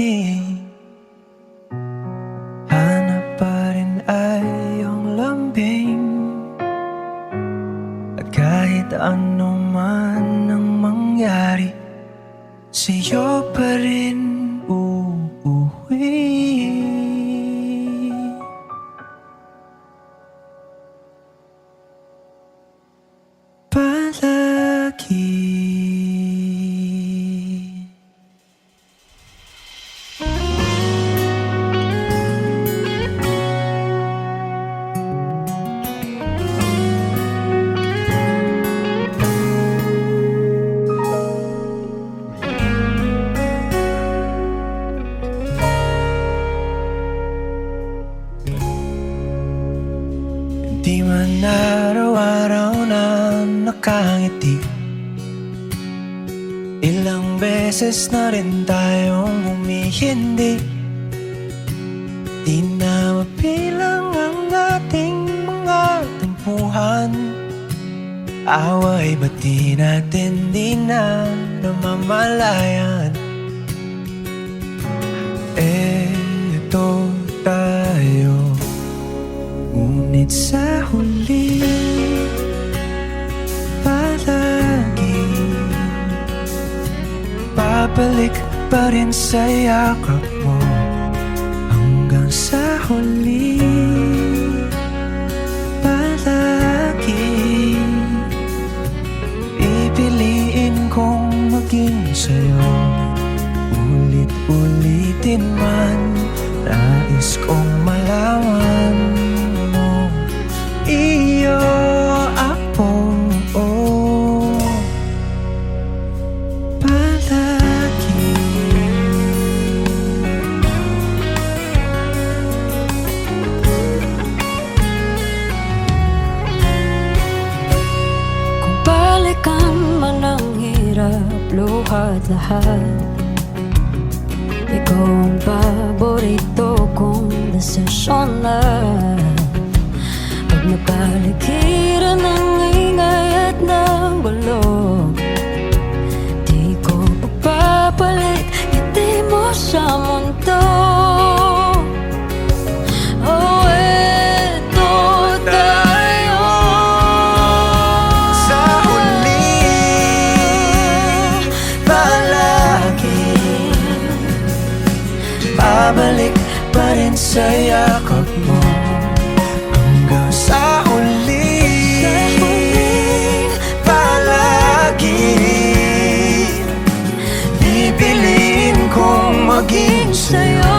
dumating, hanap pa rin ay iyong lambing. At kahit ano man ang mangyari, sa'yo pa rin uuwi. Palagi. Di man araw-araw na nakangiti, ilang beses na rin tayong humihindi. Di na mabilang ang ating mga tampuhan, away ba't di natin di na namamalayan? Eto tayo, ngunit sa huli palagi babalik pa rin sa yakap mo. Hanggang sa huli palagi pipiliin kong maging sa'yo. Ulit-ulitin man, nais kong malaman mo, iyo ako, palagi. Kung balikan man ang hirap, luhat lahat, ikaw ang paborito kong desisyon na. Pag napaligiran ng ingay at ng bulog, di ko pagpapalit ngiti mo sa mundo. Oh, eto tayo Sa huli palagi babalik pa rin sa yakap mo. Hanggang sa huli palagi pipiliin kong maging sa'yo.